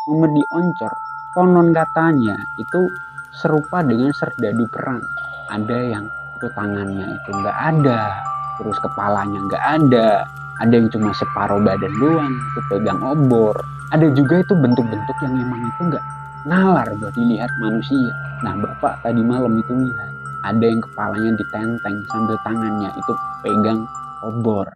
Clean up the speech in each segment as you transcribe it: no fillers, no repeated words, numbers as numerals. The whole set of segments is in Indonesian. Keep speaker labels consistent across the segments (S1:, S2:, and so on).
S1: Memedi Oncor konon katanya itu serupa dengan serdadu perang. Ada yang itu tangannya itu nggak ada, terus kepalanya nggak ada yang cuma separuh badan doang itu pegang obor. Ada juga itu bentuk-bentuk yang emang itu nggak nalar buat dilihat manusia. Nah bapak tadi malam itu lihat ada yang kepalanya ditenteng sambil tangannya itu pegang obor.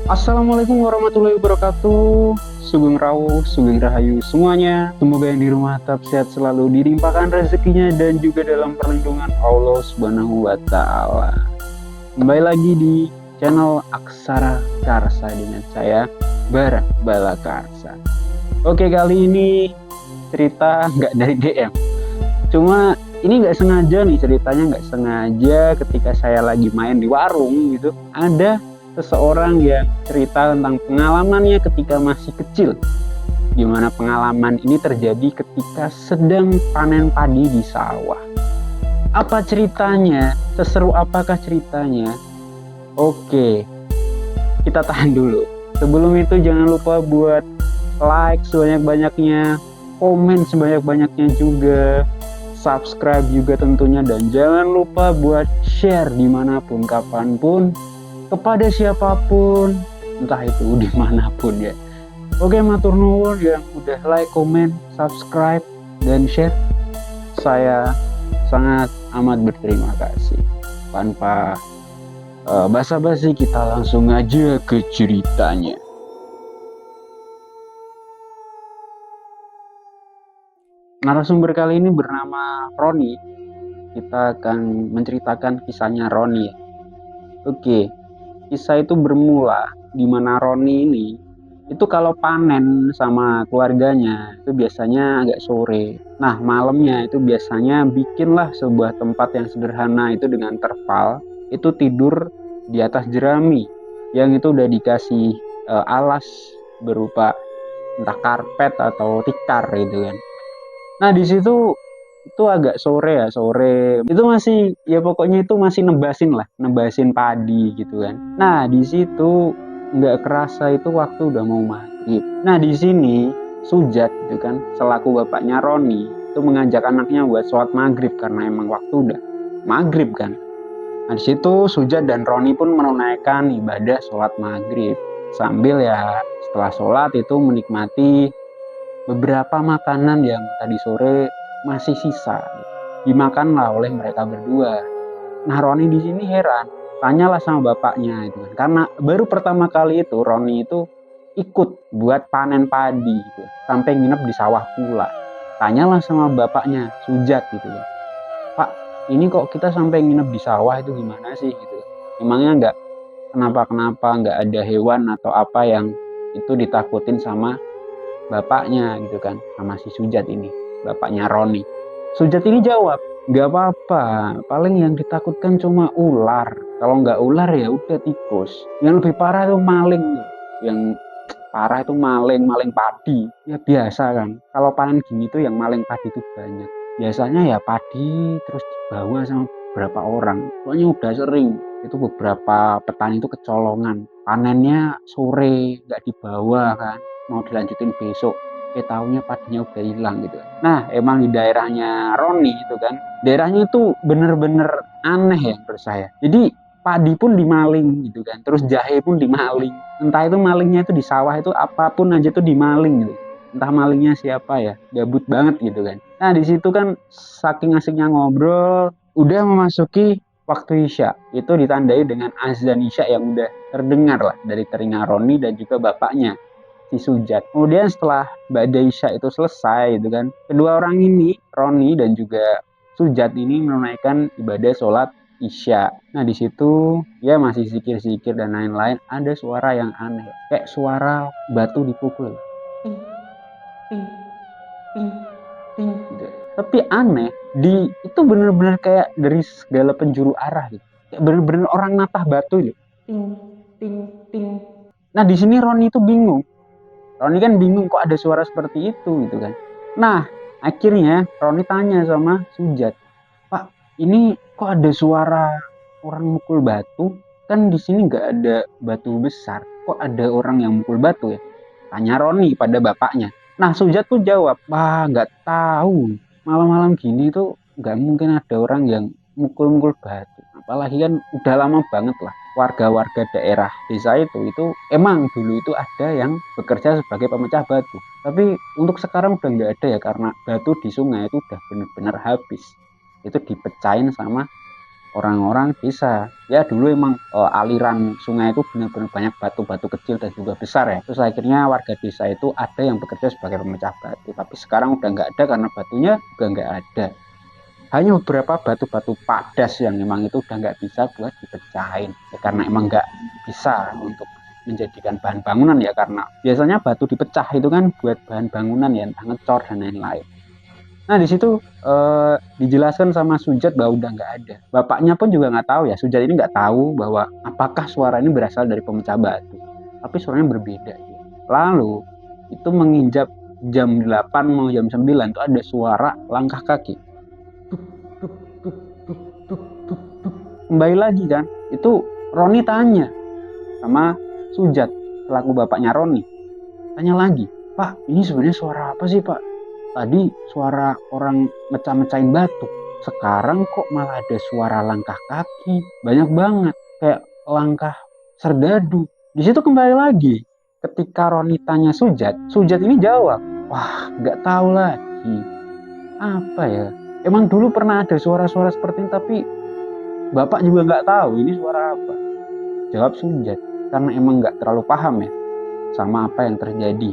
S1: Assalamualaikum warahmatullahi wabarakatuh. Sugeng Rawu, Sugeng Rahayu semuanya. Semoga yang di rumah tetap sehat selalu, dilimpahkan rezekinya dan juga dalam perlindungan Allah Subhanahu wa taala. Kembali lagi di channel Aksara Karsa dengan saya Bara Balakarsa. Oke, kali ini cerita nggak dari DM. Cuma ini nggak sengaja nih ceritanya, nggak sengaja ketika saya lagi main di warung gitu. Ada seseorang yang cerita tentang pengalamannya ketika masih kecil, di mana pengalaman ini terjadi ketika sedang panen padi di sawah. Apa ceritanya? Seseru apakah ceritanya? Oke, kita tahan dulu. Sebelum itu jangan lupa buat like sebanyak-banyaknya, komen sebanyak-banyaknya juga, subscribe juga tentunya, dan jangan lupa buat share dimanapun, kapanpun, kepada siapapun, entah itu dimanapun ya. Oke, matur nuwun yang udah like, komen, subscribe, dan share. Saya sangat amat berterima kasih. Tanpa basa-basi, kita langsung aja ke ceritanya. Narasumber kali ini bernama Roni. Kita akan menceritakan kisahnya Roni ya. Oke. Kisah itu bermula di mana Roni ini itu kalau panen sama keluarganya itu biasanya agak sore. Nah malamnya itu biasanya bikinlah sebuah tempat yang sederhana itu dengan terpal, itu tidur di atas jerami yang itu udah dikasih alas berupa entah karpet atau tikar gitu kan. Nah di situ itu agak sore itu masih ya pokoknya itu masih nebasin padi gitu kan. Nah di situ nggak kerasa itu waktu udah mau maghrib. Nah di sini Sujat gitu kan selaku bapaknya Roni itu mengajak anaknya buat sholat maghrib karena emang waktu udah maghrib kan. Nah di situ Sujat dan Roni pun menunaikan ibadah sholat maghrib sambil ya setelah sholat itu menikmati beberapa makanan yang tadi sore masih sisa, dimakanlah oleh mereka berdua. Nah Roni di sini heran, tanyalah sama bapaknya itu kan, karena baru pertama kali itu Roni itu ikut buat panen padi gitu, sampai nginep di sawah pula. Tanyalah sama bapaknya Sujat gitu ya, Pak ini kok kita sampai nginep di sawah itu gimana sih gitu? Emangnya kenapa nggak ada hewan atau apa yang itu ditakutin sama bapaknya gitu kan, sama si Sujat ini, bapaknya Roni. Sujat ini jawab, nggak apa-apa, paling yang ditakutkan cuma ular. Kalau nggak ular ya udah tikus. Yang lebih parah itu maling. Yang parah itu maling padi. Ya biasa kan, kalau panen gini tuh yang maling padi itu banyak. Biasanya ya padi terus dibawa sama beberapa orang. Pokoknya udah sering itu beberapa petani itu kecolongan. Panennya sore nggak dibawa kan, mau dilanjutin besok, taunya padinya udah hilang gitu. Nah emang di daerahnya Roni itu kan, daerahnya itu bener-bener aneh ya menurut saya. Jadi padi pun dimaling gitu kan, terus jahe pun dimaling, entah itu malingnya itu di sawah itu apapun aja tuh dimaling gitu, entah malingnya siapa ya, gabut banget gitu kan. Nah di situ kan saking asiknya ngobrol, udah memasuki waktu Isya, itu ditandai dengan azan Isya yang udah terdengar lah dari telinga Roni dan juga bapaknya si Sujat. Kemudian setelah Ba'da Isya itu selesai gitu kan, kedua orang ini Roni dan juga Sujat ini menunaikan ibadah sholat Isya. Nah di situ ya masih zikir-zikir dan lain-lain, ada suara yang aneh kayak suara batu dipukul, ting ting ting ting gitu. Tapi aneh, itu bener-bener kayak dari segala penjuru arah gitu, kayak bener-bener orang natah batu gitu, ting ting ting. Nah di sini Roni itu bingung. Roni kan bingung kok ada suara seperti itu gitu kan. Nah akhirnya Roni tanya sama Sujat, Pak ini kok ada suara orang mukul batu, kan di sini nggak ada batu besar, kok ada orang yang mukul batu ya? Tanya Roni pada bapaknya. Nah Sujat tuh jawab, wah nggak tahu, malam-malam gini tuh nggak mungkin ada orang yang mukul-mukul batu. Apalagi kan udah lama banget lah warga-warga daerah desa itu emang dulu itu ada yang bekerja sebagai pemecah batu. Tapi untuk sekarang udah nggak ada ya, karena batu di sungai itu udah bener-bener habis. Itu dipecahin sama orang-orang desa. Ya dulu emang aliran sungai itu benar-benar banyak batu-batu kecil dan juga besar ya. Terus akhirnya warga desa itu ada yang bekerja sebagai pemecah batu. Tapi sekarang udah nggak ada karena batunya juga nggak ada. Hanya beberapa batu-batu padas yang memang itu udah nggak bisa buat dipecahin. Ya, karena emang nggak bisa untuk menjadikan bahan bangunan ya, karena biasanya batu dipecah itu kan buat bahan bangunan ya, entah ngecor dan lain-lain. Nah di situ dijelaskan sama Sujat bahwa udah nggak ada. Bapaknya pun juga nggak tahu ya, Sujat ini nggak tahu bahwa apakah suara ini berasal dari pemecah batu. Tapi suaranya berbeda. Lalu itu menginjak jam 8 mau jam 9 tuh ada suara langkah kaki. Tuk, tuk, tuk, tuk, tuk, tuk, tuk. Kembali lagi kan, itu Roni tanya sama Sujat selaku bapaknya Roni. Tanya lagi, Pak ini sebenarnya suara apa sih Pak? Tadi suara orang mecah-mecahin batu. Sekarang kok malah ada suara langkah kaki. Banyak banget. Kayak langkah serdadu. Di situ kembali lagi. Ketika Roni tanya Sujat, Sujat ini jawab, wah nggak tahu lagi. Apa ya? Emang dulu pernah ada suara-suara seperti ini, tapi Bapak juga nggak tahu ini suara apa. Jawab Sujat. Karena emang nggak terlalu paham ya sama apa yang terjadi.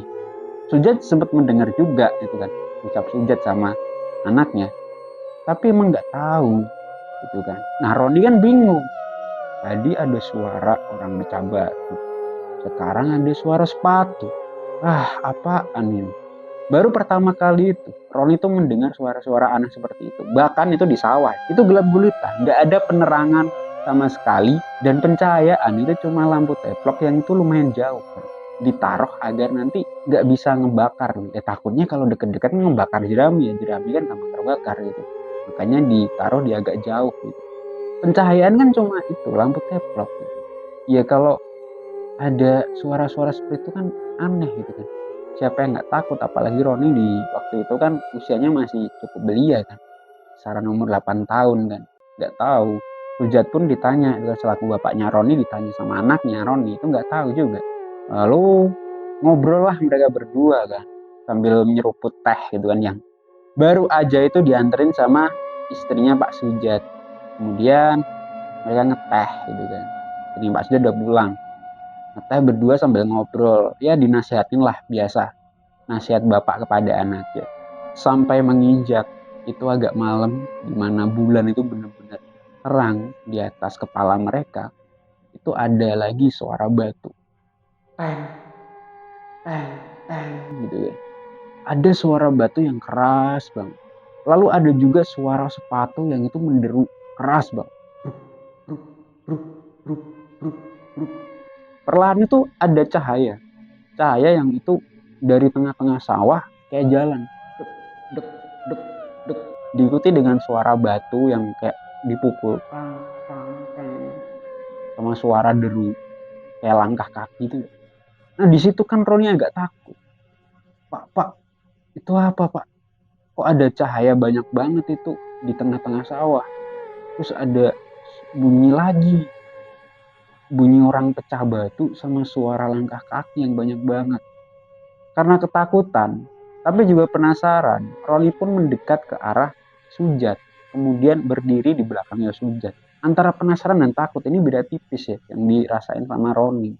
S1: Sujat sempat mendengar juga gitu kan, ucap Sujat sama anaknya, tapi emang nggak tahu gitu kan. Nah Roni kan bingung, tadi ada suara orang mecah batu, sekarang ada suara sepatu. Apaan ini? Baru pertama kali itu Roni tuh mendengar suara-suara aneh seperti itu. Bahkan itu di sawah, itu gelap gulita, nggak ada penerangan sama sekali, dan pencahayaan itu cuma lampu teplok yang itu lumayan jauh kan, ditaruh agar nanti nggak bisa ngebakar. Takutnya kalau deket-deket ngebakar jerami ya, jerami kan gampang terbakar gitu, makanya ditaruh di agak jauh gitu. Pencahayaan kan cuma itu lampu teplok gitu. Ya kalau ada suara-suara seperti itu kan aneh gitu kan, siapa yang nggak takut, apalagi Roni di waktu itu kan usianya masih cukup belia kan, kisaran umur 8 tahun kan, nggak tahu. Sujat pun ditanya, selaku bapaknya Roni ditanya sama anaknya Roni itu nggak tahu juga. Lalu ngobrol lah mereka berdua kan, sambil menyeruput teh gitu kan, yang baru aja itu dianterin sama istrinya Pak Sujat. Kemudian mereka ngeteh gitu kan, ini Pak Sujat udah pulang, ngeteh berdua sambil ngobrol, ya dinasihatin lah biasa, nasihat bapak kepada anaknya. Sampai menginjak itu agak malam, dimana bulan itu benar-benar terang di atas kepala mereka, itu ada lagi suara batu, teng, teng, teng gitu ya. Ada suara batu yang keras banget. Lalu ada juga suara sepatu yang itu menderu keras banget. Bruk, bruk, bruk, bruk, bruk. Perlahan itu ada cahaya yang itu dari tengah-tengah sawah kayak jalan, dek, dek, dek, dek, diikuti dengan suara batu yang kayak dipukul, pang, pang, pang, sama suara deru kayak langkah kaki itu. Nah di situ kan Roni agak takut. Pak, itu apa Pak? Kok ada cahaya banyak banget itu di tengah-tengah sawah? Terus ada bunyi lagi, bunyi orang pecah batu sama suara langkah kaki yang banyak banget. Karena ketakutan, tapi juga penasaran, Roni pun mendekat ke arah Sujat, kemudian berdiri di belakangnya Sujat. Antara penasaran dan takut ini beda tipis ya yang dirasain sama Roni.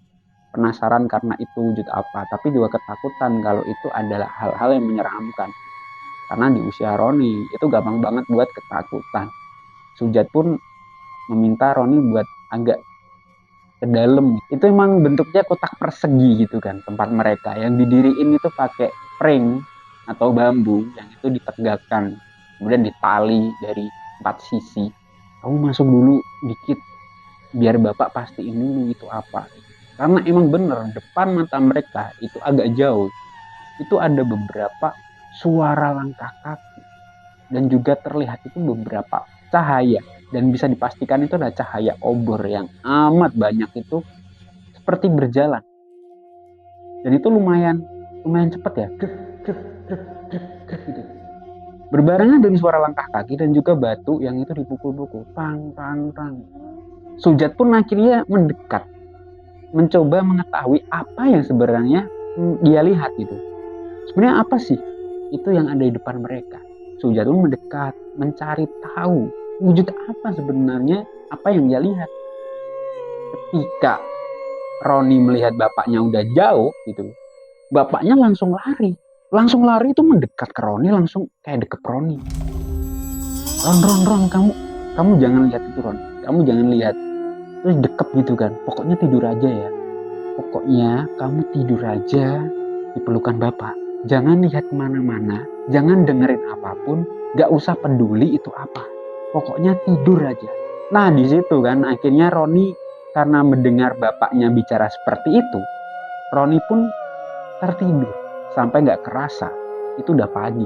S1: Penasaran karena itu wujud apa, tapi juga ketakutan kalau itu adalah hal-hal yang menyeramkan. Karena di usia Roni itu gampang banget buat ketakutan. Sujat pun meminta Roni buat agak ke dalam. Itu emang bentuknya kotak persegi gitu kan tempat mereka, yang didiriin itu pakai pring atau bambu yang itu ditegakkan, kemudian ditali dari 4 sisi. Kamu masuk dulu dikit biar bapak pastiin dulu itu apa, karena emang bener depan mata mereka itu agak jauh itu ada beberapa suara langkah kaki, dan juga terlihat itu beberapa cahaya dan bisa dipastikan itu adalah cahaya obor yang amat banyak itu seperti berjalan. Dan itu lumayan cepat ya, gitu. Berbarengan dengan suara langkah kaki dan juga batu yang itu dipukul-pukul, pang pang pang. Sujat pun akhirnya mendekat, mencoba mengetahui apa yang sebenarnya dia lihat gitu. Sebenarnya apa sih itu yang ada di depan mereka? Sujat pun mendekat, mencari tahu wujud apa sebenarnya apa yang dia lihat. Ketika Roni melihat bapaknya udah jauh gitu, bapaknya langsung lari itu mendekat ke Roni, langsung kayak deket Roni. Ron, kamu jangan lihat itu, Ron, kamu jangan lihat. Terus deket gitu kan, pokoknya tidur aja ya, pokoknya kamu tidur aja di pelukan bapak, jangan lihat kemana-mana, jangan dengerin apapun, gak usah peduli itu apa, pokoknya tidur aja. Nah di situ kan akhirnya Roni karena mendengar bapaknya bicara seperti itu, Roni pun tertidur sampai gak kerasa itu udah pagi.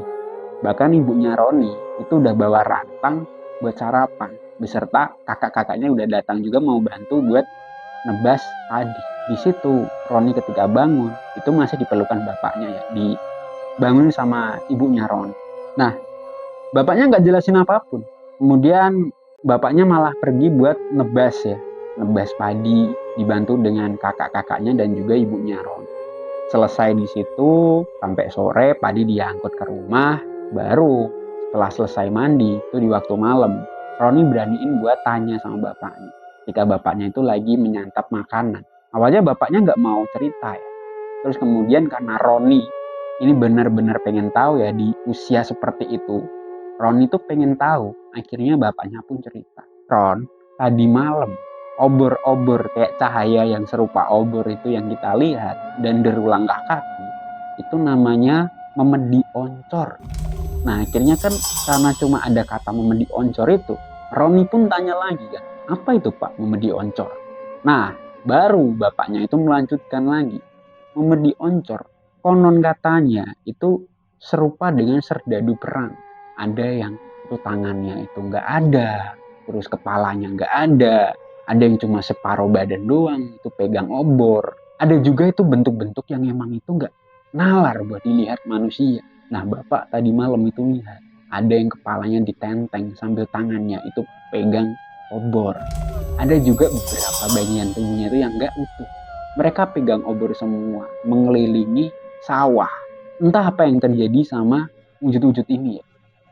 S1: Bahkan ibunya Roni itu udah bawa rantang buat sarapan, beserta kakak-kakaknya udah datang juga mau bantu buat nebas padi. Di situ Roni ketika bangun itu masih diperlukan bapaknya ya, dibangun sama ibunya Roni. Nah bapaknya nggak jelasin apapun, kemudian bapaknya malah pergi buat nebas padi, dibantu dengan kakak-kakaknya dan juga ibunya Roni. Selesai di situ sampai sore padi diangkut ke rumah. Baru setelah selesai mandi itu di waktu malam, Roni beraniin buat tanya sama bapaknya ketika bapaknya itu lagi menyantap makanan. Awalnya bapaknya nggak mau cerita ya, terus kemudian karena Roni ini benar-benar pengen tahu ya, di usia seperti itu Roni tuh pengen tahu, akhirnya bapaknya pun cerita. Ron, tadi malam obor-obor kayak cahaya yang serupa obor itu yang kita lihat dan deru langkah kaki itu namanya memedi oncor. Nah akhirnya kan karena cuma ada kata memedi oncor itu, Roni pun tanya lagi kan, apa itu Pak memedi oncor? Nah baru bapaknya itu melanjutkan lagi, memedi oncor konon katanya itu serupa dengan serdadu perang. Ada yang itu tangannya itu nggak ada, terus kepalanya nggak ada yang cuma separuh badan doang itu pegang obor. Ada juga itu bentuk-bentuk yang emang itu nggak nalar buat dilihat manusia. Nah bapak tadi malam itu lihat ada yang kepalanya ditenteng sambil tangannya itu pegang obor. Ada juga beberapa bagian tubuhnya itu yang nggak utuh. Mereka pegang obor semua, mengelilingi sawah. Entah apa yang terjadi sama wujud-wujud ini ya.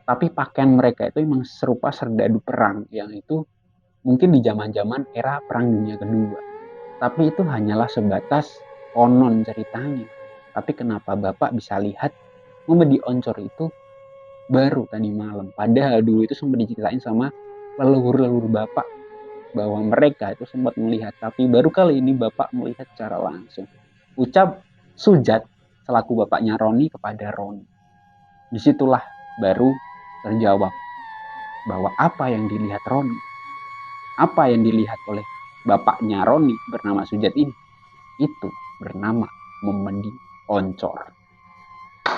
S1: Tapi pakaian mereka itu memang serupa serdadu perang yang itu mungkin di zaman-zaman era Perang Dunia Kedua. Tapi itu hanyalah sebatas konon ceritanya. Tapi kenapa Bapak bisa lihat memedi oncor itu baru tadi malam? Padahal dulu itu sempat diceritain sama leluhur-leluhur Bapak bahwa mereka itu sempat melihat. Tapi baru kali ini Bapak melihat secara langsung. Ucap Sujat selaku bapaknya Roni kepada Roni. Disitulah baru terjawab bahwa apa yang dilihat Roni, apa yang dilihat oleh bapaknya Roni bernama Sujat ini, itu bernama memedi oncor.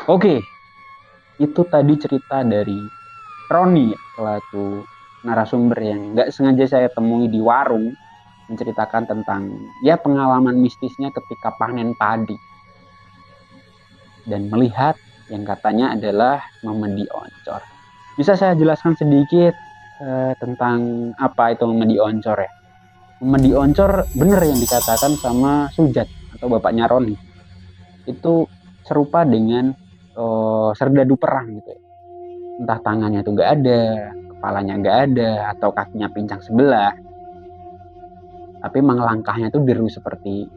S1: Oke, itu tadi cerita dari Roni selaku narasumber yang nggak sengaja saya temui di warung, menceritakan tentang ya pengalaman mistisnya ketika panen padi dan melihat yang katanya adalah memedi oncor. Bisa saya jelaskan sedikit tentang apa itu memedi oncor ya? Memedi oncor benar yang dikatakan sama Sujat atau bapaknya Roni. Itu serupa dengan serdadu perang gitu ya. Entah tangannya itu nggak ada, kepalanya nggak ada, atau kakinya pincang sebelah. Tapi memang langkahnya itu deru seperti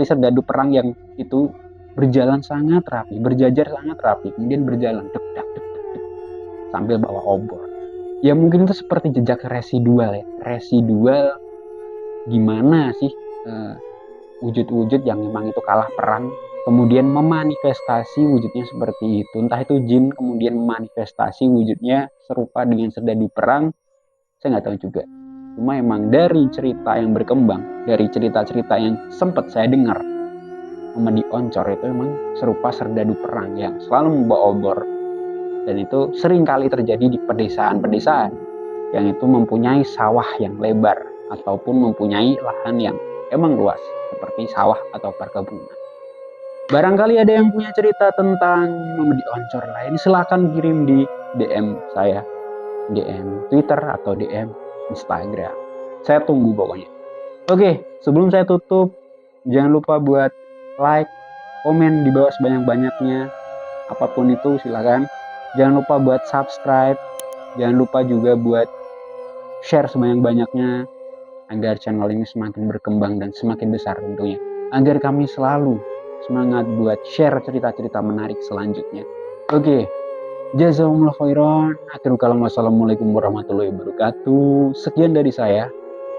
S1: serdadu perang yang itu berjalan sangat rapi, berjajar sangat rapi, kemudian berjalan dek sambil bawa obor. Ya mungkin itu seperti jejak residual ya, residual gimana sih wujud-wujud yang memang itu kalah perang, kemudian memanifestasi wujudnya seperti itu. Entah itu jin kemudian memanifestasi wujudnya serupa dengan serdadu perang, saya nggak tahu juga. Cuma emang dari cerita yang berkembang, dari cerita-cerita yang sempat saya dengar, memedi oncor itu memang serupa serdadu perang yang selalu membawa obor. Dan itu sering kali terjadi di pedesaan-pedesaan. yang itu mempunyai sawah yang lebar ataupun mempunyai lahan yang emang luas seperti sawah atau perkebunan. Barangkali ada yang punya cerita tentang memedi oncor lain, silahkan kirim di DM saya, DM Twitter atau DM Instagram. Saya tunggu pokoknya. Oke, sebelum saya tutup, jangan lupa buat like, komen di bawah sebanyak-banyaknya, apapun itu silakan. Jangan lupa buat subscribe, jangan lupa juga buat share sebanyak-banyaknya agar channel ini semakin berkembang dan semakin besar tentunya. Agar kami selalu semangat buat share cerita-cerita menarik selanjutnya. Oke, jazakumullah khairan. Akhirul kalam, wassalamualaikum warahmatullahi wabarakatuh. Sekian dari saya,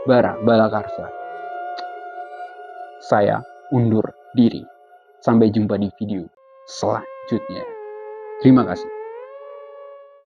S1: Bara Balakarsa. Saya undur diri. Sampai jumpa di video selanjutnya. Terima kasih.